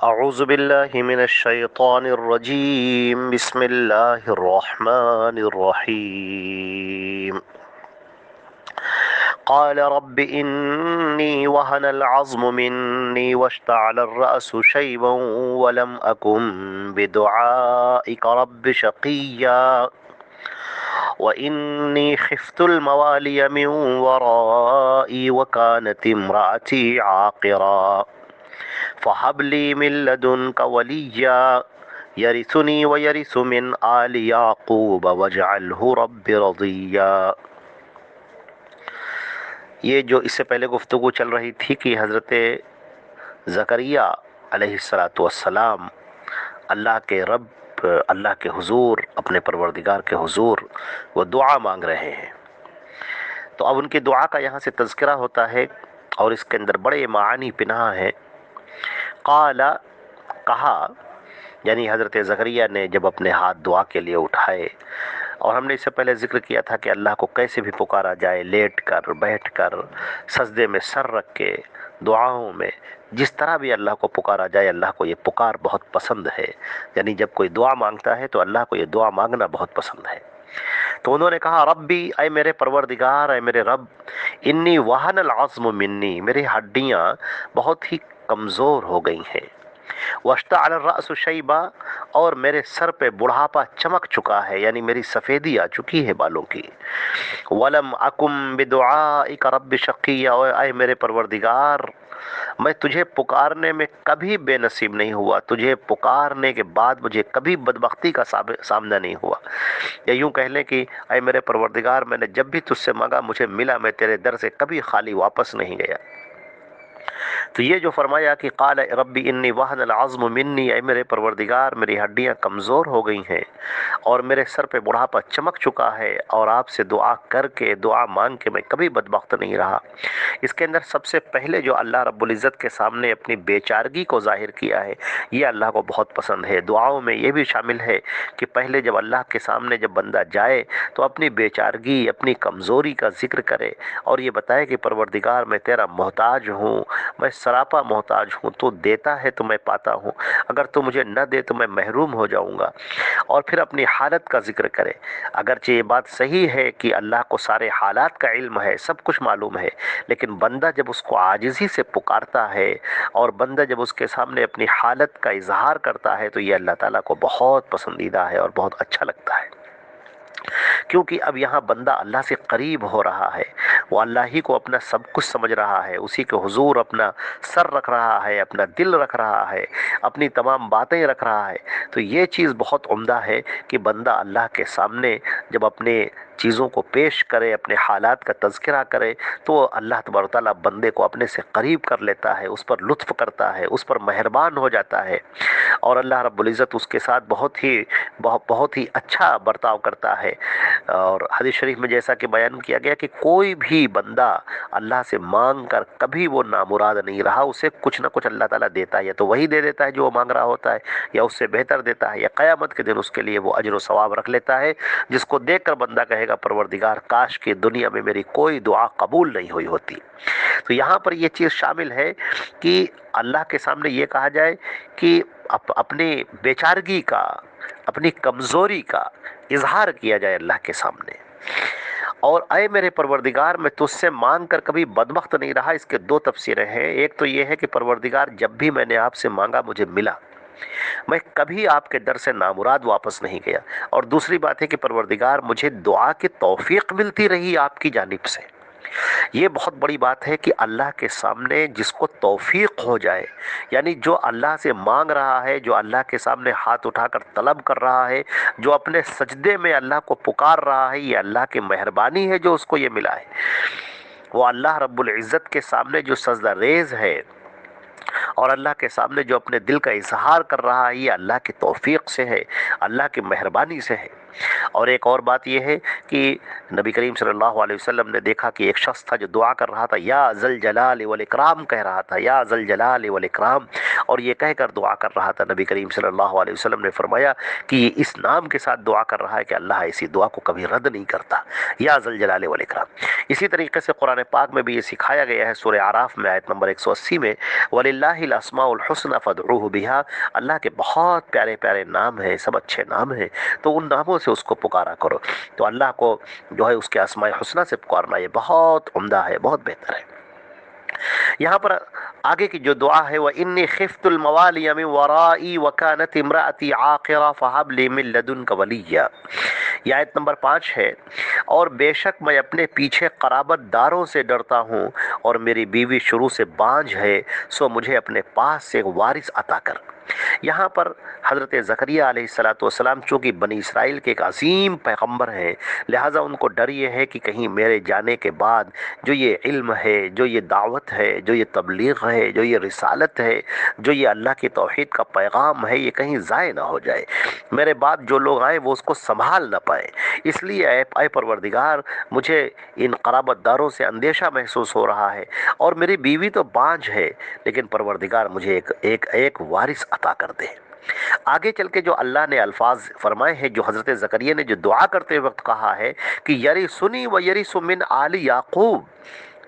أعوذ بالله من الشيطان الرجيم بسم الله الرحمن الرحيم قال رب إني وهن العظم مني واشتعل الرأس شيبا ولم أكن بدعائك رب شقيا وإني خفت الموالي من ورائي وكانت امرأتي عاقرا فهب لي من لدنك وليا يرثني ويرث من آل يعقوب واجعله رب رضيا۔ یہ جو اس سے پہلے گفتگو چل رہی تھی کہ حضرت زکریا علیہ السلام اللہ کے رب، اللہ کے حضور، اپنے پروردگار کے حضور وہ دعا مانگ رہے ہیں، تو اب ان کی دعا کا یہاں سے تذکرہ ہوتا ہے اور اس کے اندر بڑے معانی پنہاں ہیں۔ قال، کہا، یعنی حضرت زکریا نے جب اپنے ہاتھ دعا کے لیے اٹھائے، اور ہم نے اس سے پہلے ذکر کیا تھا کہ اللہ کو کیسے بھی پکارا جائے، لیٹ کر، بیٹھ کر، سجدے میں سر رکھ کے، دعاؤں میں، جس طرح بھی اللہ کو پکارا جائے، اللہ کو یہ پکار بہت پسند ہے، یعنی جب کوئی دعا مانگتا ہے تو اللہ کو یہ دعا مانگنا بہت پسند ہے۔ تو انہوں نے کہا ربی، اے میرے پروردگار، اے میرے رب، انی وہن العظم منی، میری ہڈیاں بہت ہی کمزور ہو گئی ہیں، واشتعل الرأس شیبا، اور میرے سر پہ بڑھاپا چمک چکا ہے، یعنی میری سفیدی آ چکی ہے بالوں کی، ولم اکم بدعائک رب شقیا، اے میرے پروردگار، میں تجھے پکارنے میں کبھی بے نصیب نہیں ہوا، تجھے پکارنے کے بعد مجھے کبھی بدبختی کا سامنا نہیں ہوا، یا یوں کہہ لیں کہ اے میرے پروردگار، میں نے جب بھی تجھ سے مانگا مجھے ملا، میں تیرے در سے کبھی خالی واپس نہیں گیا۔ تو یہ جو فرمایا کہ قال ربی انی وہن العظم منی، اے میرے پروردگار، میری ہڈیاں کمزور ہو گئی ہیں اور میرے سر پہ بڑھاپا چمک چکا ہے، اور آپ سے دعا کر کے، دعا مانگ کے میں کبھی بدبخت نہیں رہا۔ اس کے اندر سب سے پہلے جو اللہ رب العزت کے سامنے اپنی بیچارگی کو ظاہر کیا ہے، یہ اللہ کو بہت پسند ہے۔ دعاؤں میں یہ بھی شامل ہے کہ پہلے جب اللہ کے سامنے جب بندہ جائے تو اپنی بیچارگی، اپنی کمزوری کا ذکر کرے اور یہ بتائے کہ پروردگار میں تیرا محتاج ہوں، میں سراپا محتاج ہوں، تو دیتا ہے تو میں پاتا ہوں، اگر تو مجھے نہ دے تو میں محروم ہو جاؤں گا، اور پھر اپنی حالت کا ذکر کرے۔ اگرچہ یہ بات صحیح ہے کہ اللہ کو سارے حالات کا علم ہے، سب کچھ معلوم ہے، لیکن بندہ جب اس کو عاجزی سے پکارتا ہے اور بندہ جب اس کے سامنے اپنی حالت کا اظہار کرتا ہے تو یہ اللہ تعالیٰ کو بہت پسندیدہ ہے اور بہت اچھا لگتا ہے، کیونکہ اب یہاں بندہ اللہ سے قریب ہو رہا ہے، وہ اللہ ہی کو اپنا سب کچھ سمجھ رہا ہے، اسی کے حضور اپنا سر رکھ رہا ہے، اپنا دل رکھ رہا ہے، اپنی تمام باتیں رکھ رہا ہے۔ تو یہ چیز بہت عمدہ ہے کہ بندہ اللہ کے سامنے جب اپنے چیزوں کو پیش کرے، اپنے حالات کا تذکرہ کرے، تو اللہ تبارک و تعالیٰ بندے کو اپنے سے قریب کر لیتا ہے، اس پر لطف کرتا ہے، اس پر مہربان ہو جاتا ہے، اور اللہ رب العزت اس کے ساتھ بہت ہی اچھا برتاؤ کرتا ہے۔ اور حدیث شریف میں جیسا کہ بیان کیا گیا کہ کوئی بھی بندہ اللہ سے مانگ کر کبھی وہ نامراد نہیں رہا، اسے کچھ نہ کچھ اللہ تعالیٰ دیتا ہے، یا تو وہی دے دیتا ہے جو وہ مانگ رہا ہوتا ہے، یا اس سے بہتر دیتا ہے، یا قیامت کے دن اس کے لیے وہ اجر و ثواب رکھ لیتا ہے، جس کو دیکھ کر بندہ کہے گا پروردگار کاش کہ دنیا میں میری کوئی دعا قبول نہیں ہوئی ہوتی۔ تو یہاں پر یہ چیز شامل ہے کہ اللہ کے سامنے یہ کہا جائے کہ اپنی بیچارگی کا، اپنی کمزوری کا اظہار کیا جائے اللہ کے سامنے، اور اے میرے پروردگار، میں تجھ سے مانگ کر کبھی بدبخت نہیں رہا۔ اس کے دو تفسیریں ہیں، ایک تو یہ ہے کہ پروردگار جب بھی میں نے آپ سے مانگا مجھے ملا، میں کبھی آپ کے در سے نامراد واپس نہیں گیا، اور دوسری بات ہے کہ پروردگار مجھے دعا کی توفیق ملتی رہی آپ کی جانب سے۔ یہ بہت بڑی بات ہے کہ اللہ کے سامنے جس کو توفیق ہو جائے، یعنی جو اللہ سے مانگ رہا ہے، جو اللہ کے سامنے ہاتھ اٹھا کر طلب کر رہا ہے، جو اپنے سجدے میں اللہ کو پکار رہا ہے، یہ اللہ کی مہربانی ہے جو اس کو یہ ملا ہے۔ وہ اللہ رب العزت کے سامنے جو سجدہ ریز ہے اور اللہ کے سامنے جو اپنے دل کا اظہار کر رہا ہے، یہ اللہ کی توفیق سے ہے، اللہ کی مہربانی سے ہے۔ اور ایک اور بات یہ ہے کہ نبی کریم صلی اللہ علیہ وسلم نے دیکھا کہ ایک شخص تھا جو دعا کر رہا تھا، یا ذل جلال والاکرام کہہ رہا تھا، یا ذل جلال والاکرام، اور یہ کہہ کر دعا کر رہا تھا۔ نبی کریم صلی اللہ علیہ وسلم نے فرمایا کہ یہ اس نام کے ساتھ دعا کر رہا ہے کہ اللہ ایسی دعا کو کبھی رد نہیں کرتا، یا ذل جلال والاکرام۔ اسی طریقے سے قرآن پاک میں بھی یہ سکھایا گیا ہے، سورہ اعراف میں آیت نمبر 180 میں، وَلِلَّهِ الْأَسْمَاءُ الْحُسْنَى فَادْعُوهُ بِهَا، اللہ کے بہت پیارے پیارے نام ہیں، سب اچھے نام ہیں، تو ان ناموں سے اس کو پکارا کرو۔ تو اللہ کو جو ہے اس کے اسماء حسنہ سے پکارنا یہ بہت عمدہ ہے، بہت بہتر ہے۔ یہاں پر آگے کی جو دعا ہے، وَإِنِّي خِفْتُ الْمَوَالِيَ مِنْ وَرَائِي وَكَانَتِ امْرَأَتِي عَاقِرًا فَهَبْ لِي مِنْ لَدُنْكَ وَلِيًّا۔ یہ آیت نمبر 5 ہے، اور بے شک میں اپنے پیچھے قرابت داروں سے ڈرتا ہوں، اور میری بیوی شروع سے بانجھ ہے، سو مجھے اپنے پاس سے ایک وارث عطا کر۔ یہاں پر حضرت زکریا علیہ السلام چونکہ بنی اسرائیل کے ایک عظیم پیغمبر ہیں، لہٰذا ان کو ڈر یہ ہے کہ کہیں میرے جانے کے بعد جو یہ علم ہے، جو یہ دعوت ہے، جو یہ تبلیغ ہے، جو یہ رسالت ہے، جو یہ اللہ کی توحید کا پیغام ہے، یہ کہیں ضائع نہ ہو جائے، میرے بعد جو لوگ آئیں وہ اس کو سنبھال نہ پائیں۔ اس لیے اے پروردگار، مجھے ان قرابت داروں سے اندیشہ محسوس ہو رہا ہے، اور میری بیوی تو بانجھ ہے، لیکن پروردگار مجھے ایک وارث عطا کر دے۔ آگے چل کے جو اللہ نے الفاظ فرمائے ہیں، جو حضرت زکریا نے جو دعا کرتے وقت کہا ہے کہ یرثنی و یرث من آل یعقوب،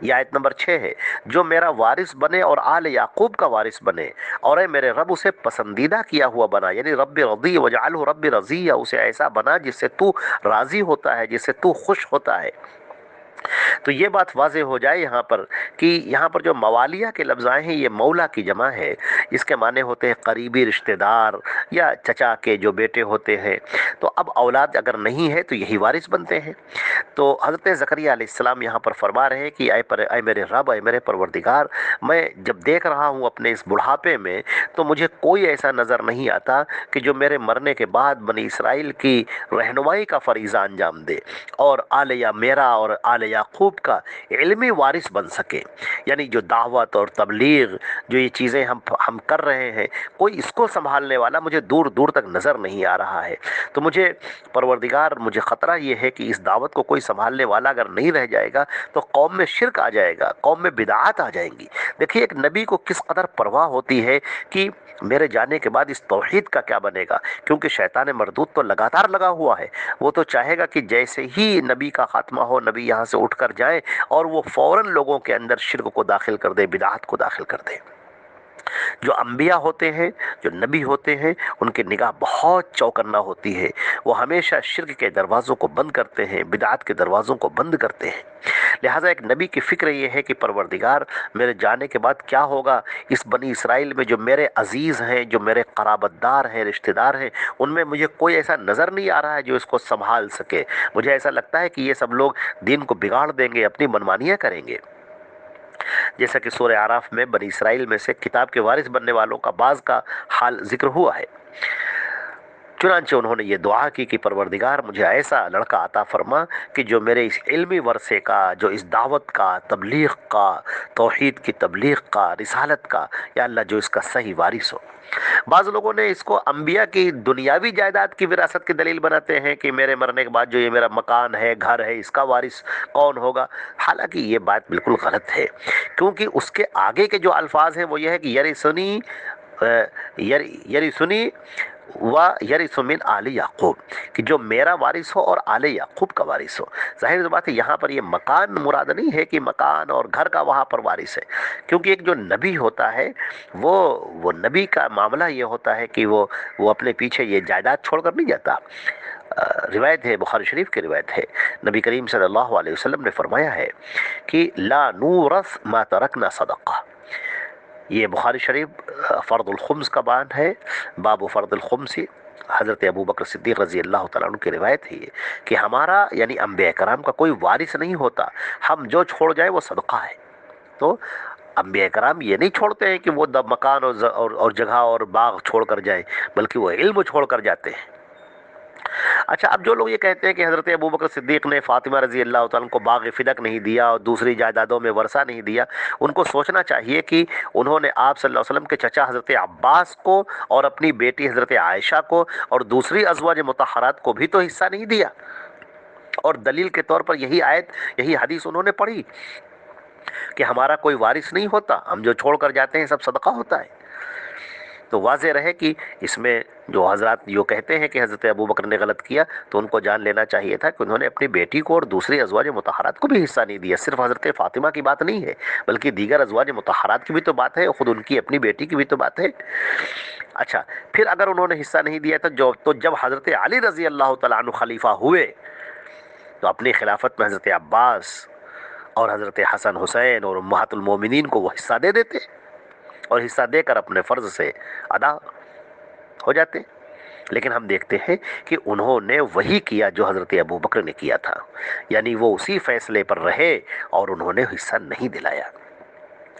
یہ آیت نمبر 6 ہے، جو میرا وارث بنے اور آل یعقوب کا وارث بنے، اور اے میرے رب اسے پسندیدہ کیا ہوا بنا، یعنی رب رضی وجعلہ رب رضیہ، اسے ایسا بنا جس سے تو راضی ہوتا ہے، جس سے تو خوش ہوتا ہے۔ تو یہ بات واضح ہو جائے یہاں پر کہ یہاں پر جو موالیہ کے لفظ آئے ہیں، یہ مولا کی جمع ہے، اس کے معنی ہوتے ہیں قریبی رشتہ دار یا چچا کے جو بیٹے ہوتے ہیں۔ تو اب اولاد اگر نہیں ہے تو یہی وارث بنتے ہیں۔ تو حضرت زکریا علیہ السلام یہاں پر فرما رہے ہیں کہ اے میرے رب، اے میرے پروردگار، میں جب دیکھ رہا ہوں اپنے اس بڑھاپے میں، تو مجھے کوئی ایسا نظر نہیں آتا کہ جو میرے مرنے کے بعد بنی اسرائیل کی رہنمائی کا فریضہ انجام دے، اور میرا اور آل یعقوب کا علمی وارث بن سکے۔ یعنی جو دعوت اور تبلیغ، جو یہ چیزیں ہم کر رہے ہیں، کوئی اس کو سنبھالنے والا مجھے دور دور تک نظر نہیں آ رہا ہے۔ تو مجھے پروردگار، مجھے خطرہ یہ ہے کہ اس دعوت کو کوئی سنبھالنے والا اگر نہیں رہ جائے گا تو قوم میں شرک آ جائے گا، قوم میں بدعات آ جائیں گی۔ دیکھیے ایک نبی کو کس قدر پرواہ ہوتی ہے کہ میرے جانے کے بعد اس توحید کا کیا بنے گا، کیونکہ شیطان مردود تو لگاتار لگا ہوا ہے، وہ تو چاہے گا کہ جیسے ہی نبی کا خاتمہ ہو، نبی یہاں سے اٹھ کر جائے اور وہ فوراً لوگوں کے اندر شرک کو داخل کر دے، بدعات کو داخل کر دے۔ جو انبیاء ہوتے ہیں، جو نبی ہوتے ہیں، ان کی نگاہ بہت چوکنا ہوتی ہے، وہ ہمیشہ شرک کے دروازوں کو بند کرتے ہیں، بدعات کے دروازوں کو بند کرتے ہیں۔ لہٰذا ایک نبی کی فکر یہ ہے کہ پروردگار، میرے جانے کے بعد کیا ہوگا، اس بنی اسرائیل میں جو میرے عزیز ہیں، جو میرے قرابت دار ہیں، رشتہ دار ہیں، ان میں مجھے کوئی ایسا نظر نہیں آ رہا ہے جو اس کو سنبھال سکے۔ مجھے ایسا لگتا ہے کہ یہ سب لوگ دین کو بگاڑ دیں گے، اپنی منمانیاں کریں گے۔ جیسا کہ سورہ اعراف میں بنی اسرائیل میں سے کتاب کے وارث بننے والوں کا بعض کا حال ذکر ہوا ہے۔ چنانچہ انہوں نے یہ دعا کی کہ پروردگار مجھے ایسا لڑکا عطا فرما کہ جو میرے اس علمی ورثے کا، جو اس دعوت کا، تبلیغ کا، توحید کی تبلیغ کا، رسالت کا، یا اللہ جو اس کا صحیح وارث ہو۔ بعض لوگوں نے اس کو انبیاء کی دنیاوی جائیداد کی وراثت کی دلیل بناتے ہیں کہ میرے مرنے کے بعد جو یہ میرا مکان ہے، گھر ہے، اس کا وارث کون ہوگا۔ حالانکہ یہ بات بالکل غلط ہے، کیونکہ اس کے آگے کے جو الفاظ ہیں وہ یہ ہے کہ یرثنی و یرث من آل یعقوب، کہ جو میرا وارث ہو اور آل یعقوب کا وارث ہو۔ ظاہر سی بات ہے یہاں پر یہ مکان مراد نہیں ہے کہ مکان اور گھر کا وہاں پر وارث ہے، کیونکہ ایک جو نبی ہوتا ہے وہ نبی کا معاملہ یہ ہوتا ہے کہ وہ اپنے پیچھے یہ جائیداد چھوڑ کر نہیں جاتا۔ روایت ہے، بخاری شریف کی روایت ہے، نبی کریم صلی اللہ علیہ وسلم نے فرمایا ہے کہ لا نورث ما ترکنا صدقہ۔ یہ بخاری شریف فرض الخمس کا بیان ہے، باب فرض الخمس۔ حضرت ابو بکر صدیق رضی اللہ تعالیٰ عنہ کی روایت ہے کہ ہمارا یعنی انبیاء کرام کا کوئی وارث نہیں ہوتا، ہم جو چھوڑ جائے وہ صدقہ ہے۔ تو انبیاء کرام یہ نہیں چھوڑتے ہیں کہ وہ مکان اور جگہ اور باغ چھوڑ کر جائیں، بلکہ وہ علم چھوڑ کر جاتے ہیں۔ اچھا، اب جو لوگ یہ کہتے ہیں کہ حضرت ابوبکر صدیق نے فاطمہ رضی اللہ تعالیٰ کو باغ فدق نہیں دیا اور دوسری جائیدادوں میں ورثہ نہیں دیا، ان کو سوچنا چاہیے کہ انہوں نے آپ صلی اللہ علیہ وسلم کے چچا حضرت عباس کو اور اپنی بیٹی حضرت عائشہ کو اور دوسری ازواج مطہرات کو بھی تو حصہ نہیں دیا، اور دلیل کے طور پر یہی آیت، یہی حدیث انہوں نے پڑھی کہ ہمارا کوئی وارث نہیں ہوتا، ہم جو چھوڑ کر جاتے ہیں سب صدقہ ہوتا ہے۔ تو واضح رہے کہ اس میں جو حضرات جو کہتے ہیں کہ حضرت ابوبکر نے غلط کیا، تو ان کو جان لینا چاہیے تھا کہ انہوں نے اپنی بیٹی کو اور دوسری ازواج مطہرات کو بھی حصہ نہیں دیا۔ صرف حضرت فاطمہ کی بات نہیں ہے، بلکہ دیگر ازواج مطہرات کی بھی تو بات ہے، خود ان کی اپنی بیٹی کی بھی تو بات ہے۔ اچھا، پھر اگر انہوں نے حصہ نہیں دیا تو جب حضرت علی رضی اللہ تعالیٰ عنہ خلیفہ ہوئے تو اپنی خلافت میں حضرت عباس اور حضرت حسن حسین اور امہات المومنین کو وہ حصہ دے دیتے، اور حصہ دے کر اپنے فرض سے ادا ہو جاتے۔ لیکن ہم دیکھتے ہیں کہ انہوں نے وہی کیا جو حضرت ابوبکر نے کیا تھا، یعنی وہ اسی فیصلے پر رہے اور انہوں نے حصہ نہیں دلایا۔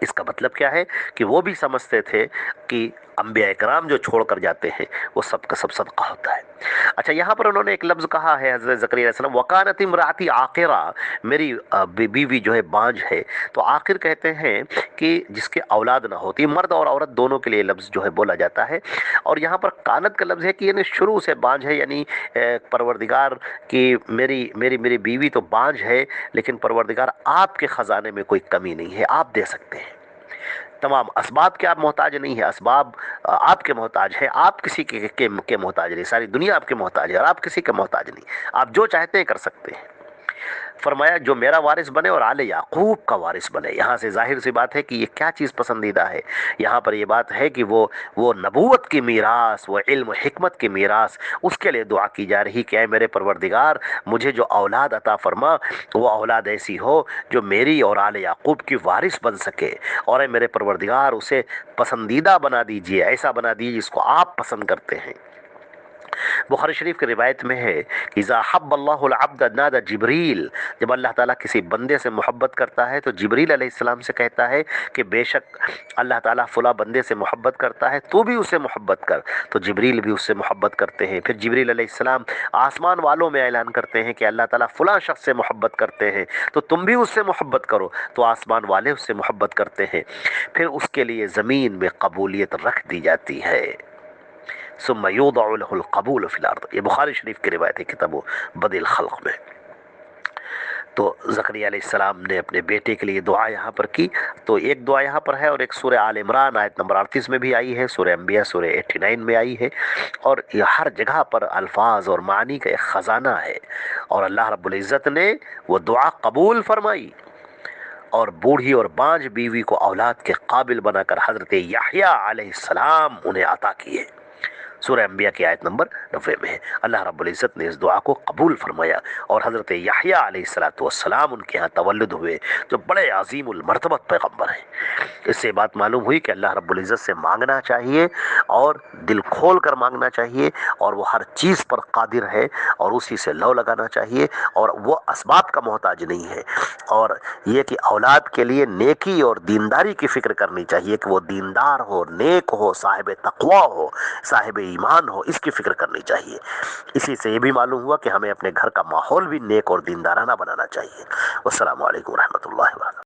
اس کا مطلب کیا ہے کہ وہ بھی سمجھتے تھے کہ انبیاء کرام جو چھوڑ کر جاتے ہیں وہ سب کا سب صدقہ ہوتا ہے۔ اچھا، یہاں پر انہوں نے ایک لفظ کہا ہے حضرت زکریا علیہ السلام، وَكَانَتِ امْرَأَتِي عَاقِرَةً، میری بیوی جو ہے بانجھ ہے۔ تو آخر کہتے ہیں کہ جس کے اولاد نہ ہوتی، مرد اور عورت دونوں کے لیے لفظ جو ہے بولا جاتا ہے، اور یہاں پر کانت کا لفظ ہے کہ یعنی شروع سے بانجھ ہے، یعنی پروردگار کی میری بیوی تو بانجھ ہے، لیکن پروردگار آپ کے خزانے میں کوئی کمی نہیں ہے، آپ دے سکتے ہیں، تمام اسباب کے آپ محتاج نہیں ہے، اسباب آپ کے محتاج ہے، آپ کسی کے محتاج نہیں، ساری دنیا آپ کے محتاج ہے اور آپ کسی کے محتاج نہیں، آپ جو چاہتے ہیں کر سکتے ہیں۔ فرمایا جو میرا وارث بنے اور آل یعقوب کا وارث بنے۔ یہاں سے ظاہر سی بات ہے کہ یہ کیا چیز پسندیدہ ہے، یہاں پر یہ بات ہے کہ وہ نبوت کی میراث، وہ علم و حکمت کی میراث، اس کے لیے دعا کی جا رہی کہ اے میرے پروردگار مجھے جو اولاد عطا فرما وہ اولاد ایسی ہو جو میری اور آل یعقوب کی وارث بن سکے، اور اے میرے پروردگار اسے پسندیدہ بنا دیجئے، ایسا بنا دیجئے جس کو آپ پسند کرتے ہیں۔ بخاری شریف کی روایت میں ہے کہ اذا حب اللہ العبد نادى جبریل، جب اللہ تعالیٰ کسی بندے سے محبت کرتا ہے تو جبریل علیہ السلام سے کہتا ہے کہ بے شک اللہ تعالیٰ فلاں بندے سے محبت کرتا ہے، تو بھی اسے محبت کر، تو جبریل بھی اس سے محبت کرتے ہیں۔ پھر جبریل علیہ السلام آسمان والوں میں اعلان کرتے ہیں کہ اللہ تعالیٰ فلاں شخص سے محبت کرتے ہیں، تو تم بھی اس سے محبت کرو، تو آسمان والے اس سے محبت کرتے ہیں۔ پھر اس کے لیے زمین میں قبولیت رکھ دی جاتی ہے، ثم یوضع له القبول فی الارض، یہ بخاری شریف کی روایت ہے کتاب بدء الخلق میں۔ تو زکریا علیہ السلام نے اپنے بیٹے کے لیے دعا یہاں پر کی، تو ایک دعا یہاں پر ہے، اور ایک سورہ آل عمران آیت نمبر 38 میں بھی آئی ہے، سورہ انبیاء سورہ 89 میں آئی ہے، اور یہ ہر جگہ پر الفاظ اور معانی کا ایک خزانہ ہے، اور اللہ رب العزت نے وہ دعا قبول فرمائی، اور بوڑھی اور بانجھ بیوی کو اولاد کے قابل بنا کر حضرت یحییٰ علیہ السلام انہیں عطا کیے۔ سورہ انبیاء کی آیت نمبر 90 میں ہے۔ اللہ رب العزت نے اس دعا کو قبول فرمایا، اور حضرت یحییٰ علیہ السلام ان کے ہاں تولد ہوئے، جو بڑے عظیم المرتبت پیغمبر ہیں۔ اس سے بات معلوم ہوئی کہ اللہ رب العزت سے مانگنا چاہیے، اور دل کھول کر مانگنا چاہیے، اور وہ ہر چیز پر قادر ہے، اور اسی سے لو لگانا چاہیے، اور وہ اسباب کا محتاج نہیں ہے۔ اور یہ کہ اولاد کے لیے نیکی اور دینداری کی فکر کرنی چاہیے کہ وہ دیندار ہو، نیک ہو، صاحب تقوی ہو، صاحب ایمان ہو، اس کی فکر کرنی چاہیے۔ اسی سے یہ بھی معلوم ہوا کہ ہمیں اپنے گھر کا ماحول بھی نیک اور دیندارانہ بنانا چاہیے۔ والسلام علیکم ورحمۃ اللہ وبرکاتہ۔